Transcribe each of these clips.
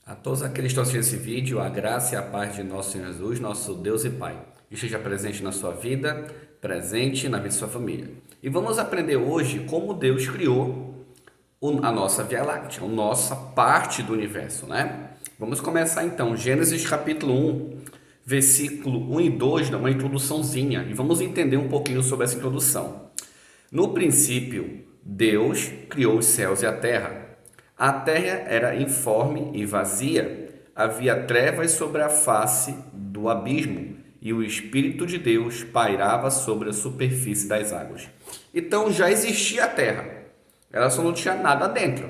A todos aqueles que estão assistindo esse vídeo, a graça e a paz de nosso Senhor Jesus, nosso Deus e Pai, esteja presente na sua vida, presente na vida de sua família. E vamos aprender hoje como Deus criou a nossa Via Láctea, a nossa parte do universo, né? Vamos começar então, Gênesis capítulo 1, versículo 1 e 2, dá uma introduçãozinha, e vamos entender um pouquinho sobre essa introdução. No princípio, Deus criou os céus e a terra. A terra era informe e vazia. Havia trevas sobre a face do abismo, e o Espírito de Deus pairava sobre a superfície das águas. Então já existia a terra. Ela só não tinha nada dentro.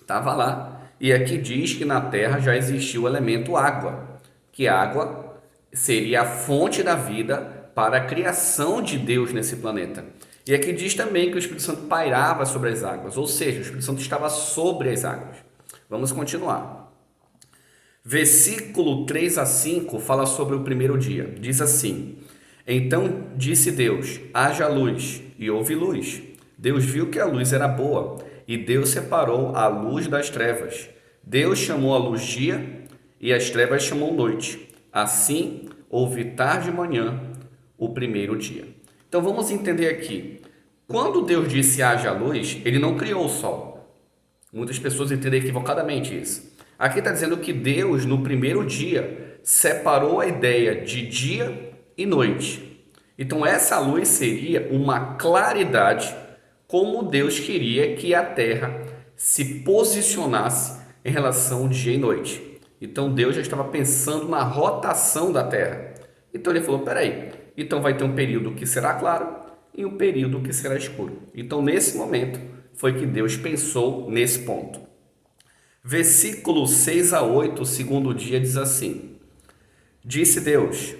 Estava lá. E aqui diz que na terra já existia o elemento água, que água seria a fonte da vida para a criação de Deus nesse planeta. E aqui diz também que o Espírito Santo pairava sobre as águas, ou seja, o Espírito Santo estava sobre as águas. Vamos continuar. Versículo 3 a 5 fala sobre o primeiro dia. Diz assim: Então disse Deus, haja luz, e houve luz. Deus viu que a luz era boa, e Deus separou a luz das trevas. Deus chamou a luz dia, e as trevas chamou noite. Assim, houve tarde e manhã, o primeiro dia. Então vamos entender aqui. Quando Deus disse haja luz, ele não criou o sol. Muitas pessoas entendem equivocadamente isso. Aqui está dizendo que Deus, no primeiro dia, separou a ideia de dia e noite. Então essa luz seria uma claridade, como Deus queria que a Terra se posicionasse em relação ao dia e noite. Então Deus já estava pensando na rotação da Terra. Então ele falou, peraí, então vai ter um período que será claro e um período que será escuro. Então nesse momento foi que Deus pensou nesse ponto. Versículo 6 a 8, o segundo dia, diz assim: Disse Deus,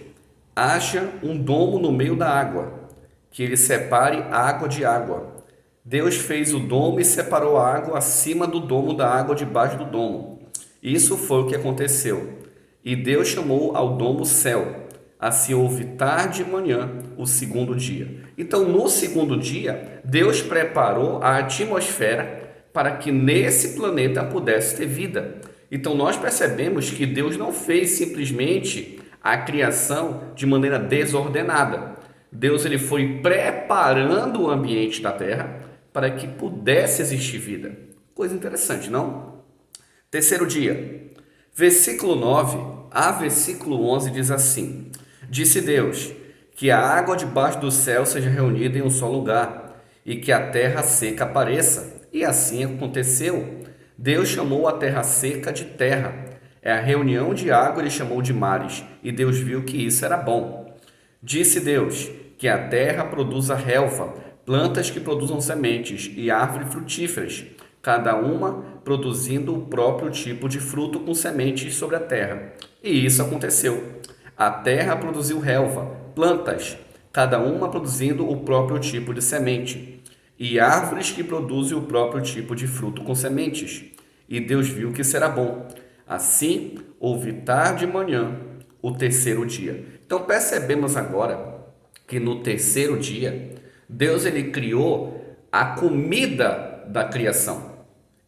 haja um domo no meio da água, que ele separe água de água. Deus fez o domo e separou a água acima do domo da água debaixo do domo. Isso foi o que aconteceu. E Deus chamou ao domo céu. Assim houve tarde e manhã, o segundo dia. Então, no segundo dia, Deus preparou a atmosfera para que nesse planeta pudesse ter vida. Então, nós percebemos que Deus não fez simplesmente a criação de maneira desordenada. Deus ele foi preparando o ambiente da Terra para que pudesse existir vida. Coisa interessante, não? Terceiro dia, versículo 9 a versículo 11 diz assim: Disse Deus, que a água debaixo do céu seja reunida em um só lugar, e que a terra seca apareça. E assim aconteceu. Deus chamou a terra seca de terra. É a reunião de água ele chamou de mares, e Deus viu que isso era bom. Disse Deus, que a terra produza relva, plantas que produzam sementes e árvores frutíferas, cada uma produzindo o próprio tipo de fruto com sementes sobre a terra. E isso aconteceu. A terra produziu relva, plantas, cada uma produzindo o próprio tipo de semente, e árvores que produzem o próprio tipo de fruto com sementes. E Deus viu que isso era bom. Assim, houve tarde e manhã, o terceiro dia. Então percebemos agora que no terceiro dia, Deus ele criou a comida da criação.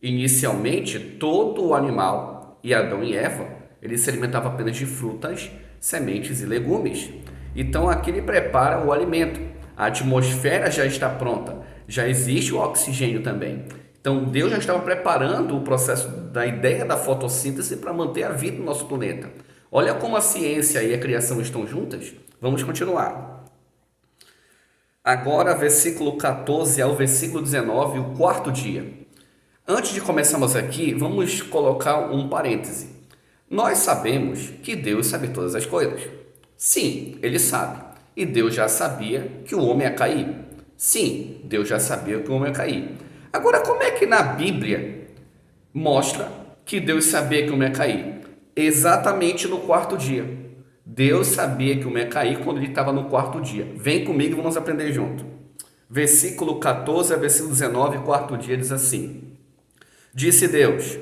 Inicialmente, todo o animal, e Adão e Eva, eles se alimentavam apenas de frutas, sementes e legumes. Então aqui ele prepara o alimento. A atmosfera já está pronta, já existe o oxigênio também. Então Deus já estava preparando o processo da ideia da fotossíntese para manter a vida no nosso planeta. Olha como a ciência e a criação estão juntas. Vamos continuar. Agora, versículo 14 ao versículo 19, o quarto dia. Antes de começarmos aqui, vamos colocar um parêntese. Nós sabemos que Deus sabe todas as coisas. Sim, Ele sabe. E Deus já sabia que o homem ia cair. Sim, Deus já sabia que o homem ia cair. Agora, como é que na Bíblia mostra que Deus sabia que o homem ia cair? Exatamente no quarto dia. Deus sabia que o homem ia cair quando ele estava no quarto dia. Vem comigo e vamos aprender junto. Versículo 14 a versículo 19, quarto dia, diz assim: Disse Deus,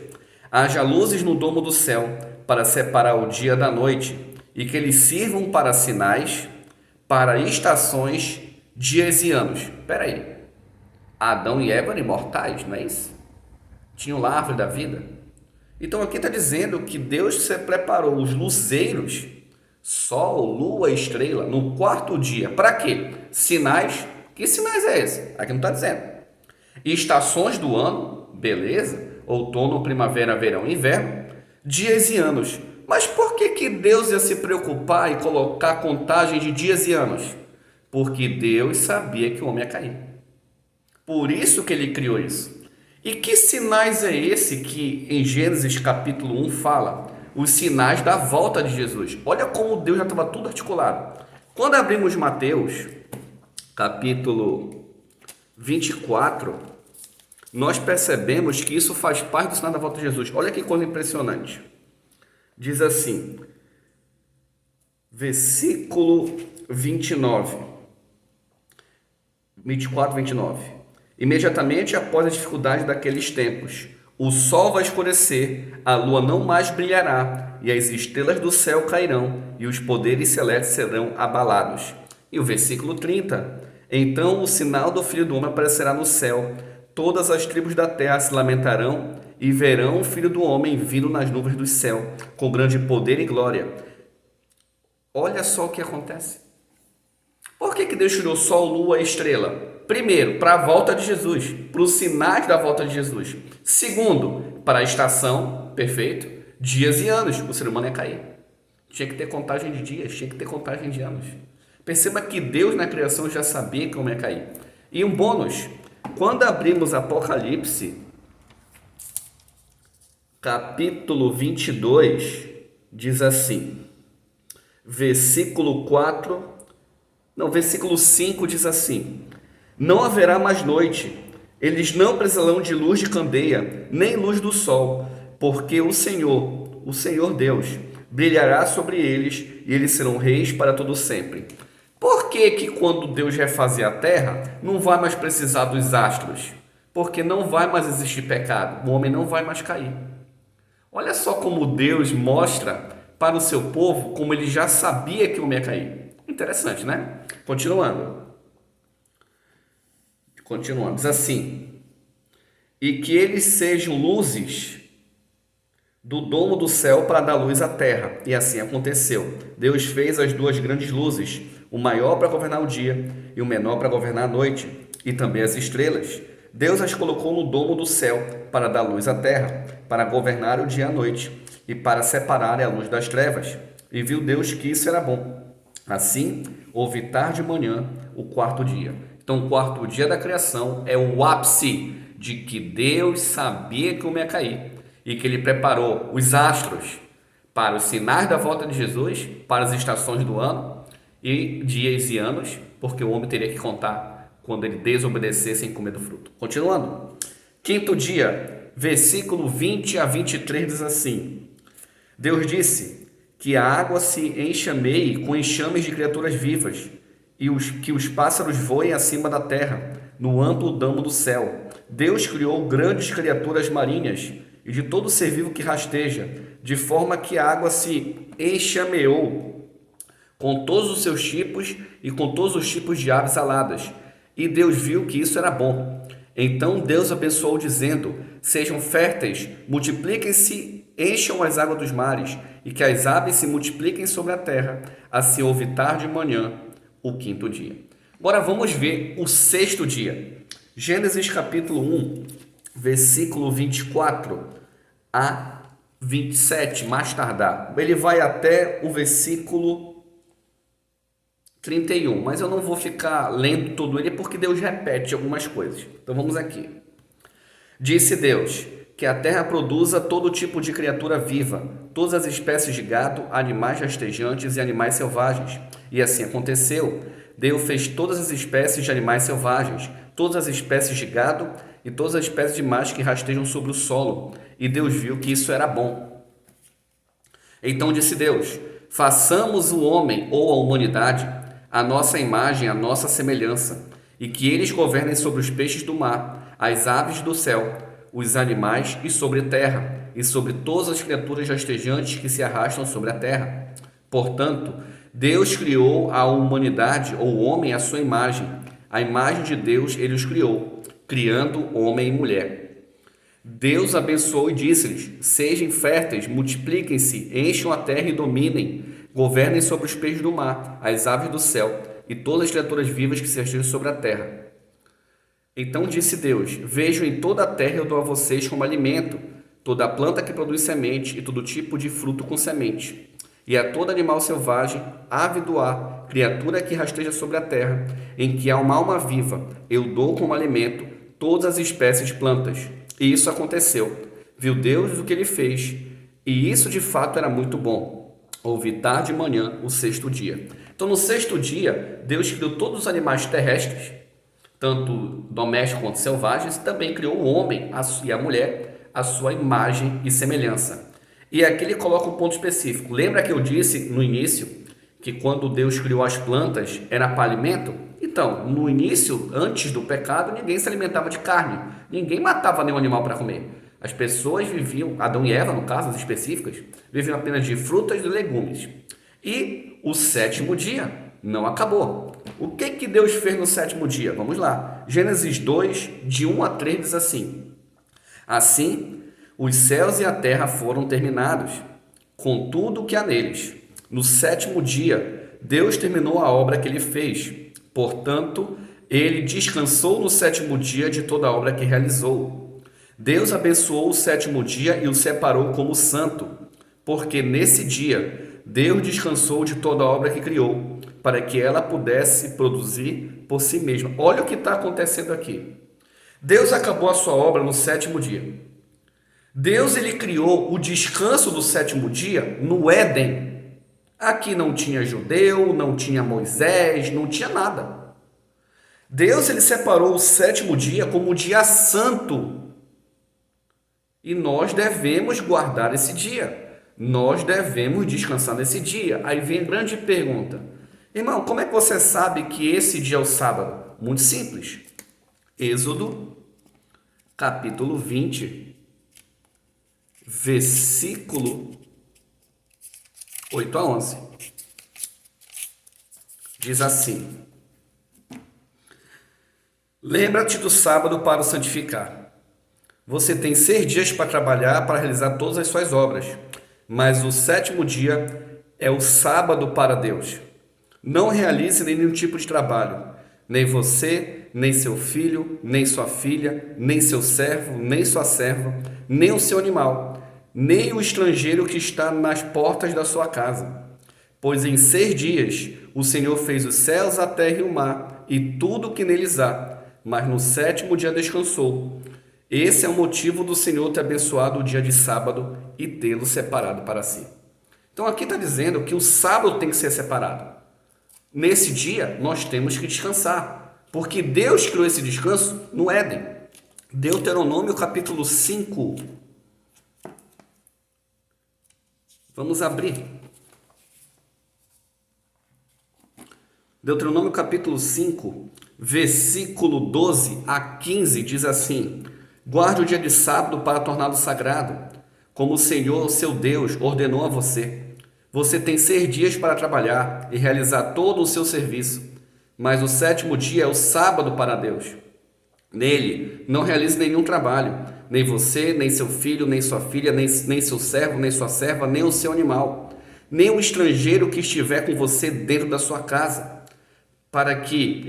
haja luzes no domo do céu, para separar o dia da noite, e que eles sirvam para sinais, para estações, dias e anos. Espera aí, Adão e Eva eram imortais, não é isso? Tinham lá a árvore da vida. Então aqui está dizendo que Deus se preparou os luzeiros, sol, lua, estrela, no quarto dia. Para quê? Sinais. Que sinais é esse? Aqui não está dizendo. Estações do ano, beleza? Outono, primavera, verão, inverno. Dias e anos. Mas por que Deus ia se preocupar e colocar contagem de dias e anos? Porque Deus sabia que o homem ia cair. Por isso que ele criou isso. E que sinais é esse que em Gênesis capítulo 1 fala? Os sinais da volta de Jesus. Olha como Deus já estava tudo articulado. Quando abrimos Mateus, capítulo 24, nós percebemos que isso faz parte do sinal da volta de Jesus. Olha que coisa impressionante. Diz assim, versículo 29. 24, 29. Imediatamente após a dificuldade daqueles tempos, o sol vai escurecer, a lua não mais brilhará, e as estrelas do céu cairão, e os poderes celestes serão abalados. E o versículo 30. Então o sinal do Filho do Homem aparecerá no céu, todas as tribos da terra se lamentarão, e verão o Filho do Homem vindo nas nuvens do céu, com grande poder e glória. Olha só o que acontece. Por que Deus tirou sol, lua e estrela? Primeiro, para a volta de Jesus, para os sinais da volta de Jesus. Segundo, para a estação, perfeito, dias e anos, o ser humano ia cair. Tinha que ter contagem de dias, tinha que ter contagem de anos. Perceba que Deus na criação já sabia como ia cair. E um bônus, quando abrimos Apocalipse, capítulo 22, diz assim, versículo 5 diz assim, não haverá mais noite, eles não precisarão de luz de candeia, nem luz do sol, porque o Senhor Deus, brilhará sobre eles, e eles serão reis para todo sempre. Por que quando Deus refazer a terra, não vai mais precisar dos astros? Porque não vai mais existir pecado, o homem não vai mais cair. Olha só como Deus mostra para o seu povo como ele já sabia que o homem ia cair. Interessante, né? Continuando, diz assim, e que eles sejam luzes do domo do céu para dar luz à terra. E assim aconteceu. Deus fez as duas grandes luzes, o maior para governar o dia e o menor para governar a noite, e também as estrelas. Deus as colocou no domo do céu para dar luz à terra, para governar o dia e a noite, e para separar a luz das trevas. E viu Deus que isso era bom. Assim, houve tarde e manhã, o quarto dia. Então, o quarto dia da criação é o ápice de que Deus sabia que o homem ia cair e que ele preparou os astros para os sinais da volta de Jesus, para as estações do ano e dias e anos, porque o homem teria que contar quando ele desobedecesse em comer do fruto. Continuando. Quinto dia, versículo 20 a 23 diz assim, Deus disse que a água se enxameie com enxames de criaturas vivas, e que os pássaros voem acima da terra, no amplo domo do céu. Deus criou grandes criaturas marinhas e de todo ser vivo que rasteja, de forma que a água se enxameou com todos os seus tipos e com todos os tipos de aves aladas. E Deus viu que isso era bom. Então Deus abençoou, dizendo, sejam férteis, multipliquem-se, encham as águas dos mares, e que as aves se multipliquem sobre a terra. Assim houve tarde e manhã, o quinto dia. Agora vamos ver o sexto dia. Gênesis capítulo 1, versículo 24 a 27, mais tardar. Ele vai até o versículo 31, mas eu não vou ficar lendo todo ele porque Deus repete algumas coisas. Então vamos aqui. Disse Deus que a terra produza todo tipo de criatura viva, todas as espécies de gado, animais rastejantes e animais selvagens. E assim aconteceu. Deus fez todas as espécies de animais selvagens, todas as espécies de gado e todas as espécies de animais que rastejam sobre o solo. E Deus viu que isso era bom. Então disse Deus, façamos o homem ou a humanidade, a nossa imagem, a nossa semelhança, e que eles governem sobre os peixes do mar, as aves do céu, os animais e sobre a terra, e sobre todas as criaturas rastejantes que se arrastam sobre a terra. Portanto, Deus criou a humanidade, ou o homem, à sua imagem. A imagem de Deus ele os criou, criando homem e mulher. Deus abençoou e disse-lhes: sejam férteis, multipliquem-se, encham a terra e dominem, governem sobre os peixes do mar, as aves do céu e todas as criaturas vivas que se arrastam sobre a terra. Então disse Deus: vejam em toda a terra eu dou a vocês como alimento toda a planta que produz semente e todo tipo de fruto com semente, e a todo animal selvagem, ave do ar, criatura que rasteja sobre a terra, em que há uma alma viva, eu dou como alimento todas as espécies de plantas. E isso aconteceu. Viu Deus o que ele fez, e isso de fato era muito bom. Houve tarde e manhã o sexto dia. Então, no sexto dia, Deus criou todos os animais terrestres, tanto domésticos quanto selvagens, e também criou o homem e a mulher, a sua imagem e semelhança. E aqui ele coloca um ponto específico. Lembra que eu disse no início que quando Deus criou as plantas era para alimento? Então, no início, antes do pecado, ninguém se alimentava de carne. Ninguém matava nenhum animal para comer. As pessoas viviam, Adão e Eva, no caso, as específicas, viviam apenas de frutas e legumes. E o sétimo dia não acabou. O que Deus fez no sétimo dia? Vamos lá. Gênesis 2, de 1 a 3 diz assim: assim, os céus e a terra foram terminados, com tudo o que há neles. No sétimo dia, Deus terminou a obra que ele fez. Portanto, ele descansou no sétimo dia de toda a obra que realizou. Deus abençoou o sétimo dia e o separou como santo, porque nesse dia Deus descansou de toda a obra que criou, para que ela pudesse produzir por si mesma. Olha o que está acontecendo aqui. Deus acabou a sua obra no sétimo dia. Deus ele criou o descanso do sétimo dia no Éden. Aqui não tinha judeu, não tinha Moisés, não tinha nada. Deus ele separou o sétimo dia como um dia santo. E nós devemos guardar esse dia. Nós devemos descansar nesse dia. Aí vem a grande pergunta. Irmão, como é que você sabe que esse dia é o sábado? Muito simples. Êxodo, capítulo 20, versículo 8 a 11. Diz assim: lembra-te do sábado para o santificar. Você tem 6 dias para trabalhar, para realizar todas as suas obras, mas o sétimo dia é o sábado para Deus. Não realize nenhum tipo de trabalho, nem você, nem seu filho, nem sua filha, nem seu servo, nem sua serva, nem o seu animal, nem o estrangeiro que está nas portas da sua casa. Pois em 6 dias o Senhor fez os céus, a terra e o mar, e tudo o que neles há, mas no sétimo dia descansou. Esse é o motivo do Senhor ter abençoado o dia de sábado e tê-lo separado para si. Então aqui está dizendo que o sábado tem que ser separado. Nesse dia nós temos que descansar, porque Deus criou esse descanso no Éden. Deuteronômio capítulo 5. Vamos abrir. Deuteronômio capítulo 5, versículo 12 a 15 diz assim: guarde o dia de sábado para torná-lo sagrado, como o Senhor, seu Deus, ordenou a você. Você tem 6 dias para trabalhar e realizar todo o seu serviço, mas o sétimo dia é o sábado para Deus. Nele não realize nenhum trabalho, nem você, nem seu filho, nem sua filha, nem seu servo, nem sua serva, nem o seu animal, nem o estrangeiro que estiver com você dentro da sua casa, para que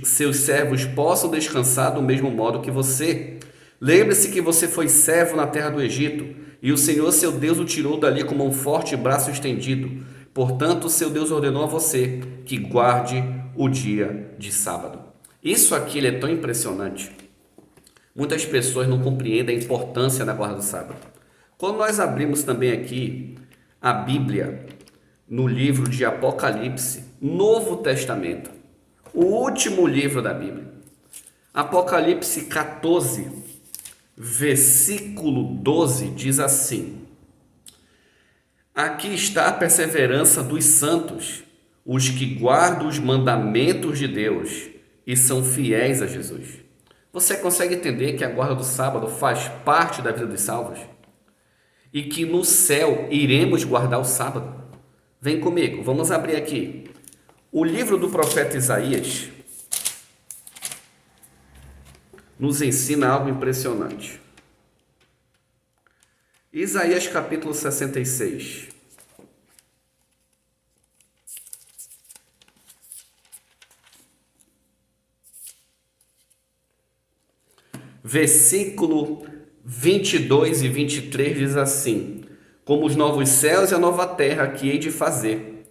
seus servos possam descansar do mesmo modo que você. Lembre-se que você foi servo na terra do Egito, e o Senhor seu Deus o tirou dali com um forte braço estendido. Portanto, o seu Deus ordenou a você que guarde o dia de sábado. Isso aqui é tão impressionante. Muitas pessoas não compreendem a importância da guarda do sábado. Quando nós abrimos também aqui a Bíblia, no livro de Apocalipse, Novo Testamento, o último livro da Bíblia, Apocalipse 14, versículo 12, diz assim: aqui está a perseverança dos santos, os que guardam os mandamentos de Deus e são fiéis a Jesus. Você consegue entender que a guarda do sábado faz parte da vida dos salvos? E que no céu iremos guardar o sábado? Vem comigo, vamos abrir aqui o livro do profeta Isaías. Nos ensina algo impressionante. Isaías capítulo 66. Versículo 22 e 23 diz assim: como os novos céus e a nova terra que hei de fazer,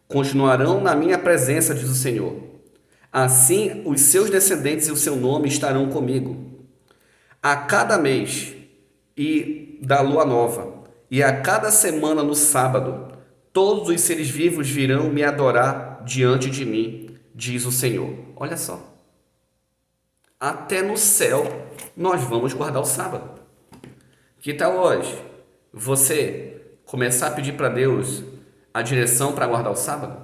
continuarão na minha presença, diz o Senhor. Assim os seus descendentes e o seu nome estarão comigo. A cada mês e da lua nova, e a cada semana no sábado, todos os seres vivos virão me adorar diante de mim, diz o Senhor. Olha só. Até no céu nós vamos guardar o sábado. Que tal hoje você começar a pedir para Deus a direção para guardar o sábado?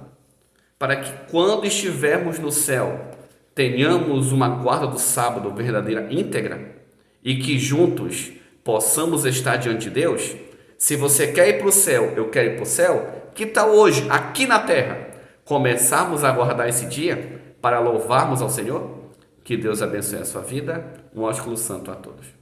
Para que quando estivermos no céu, tenhamos uma guarda do sábado verdadeira, íntegra, e que juntos possamos estar diante de Deus? Se você quer ir para o céu, eu quero ir para o céu, que tal hoje, aqui na terra, começarmos a guardar esse dia para louvarmos ao Senhor? Que Deus abençoe a sua vida. Um ósculo santo a todos.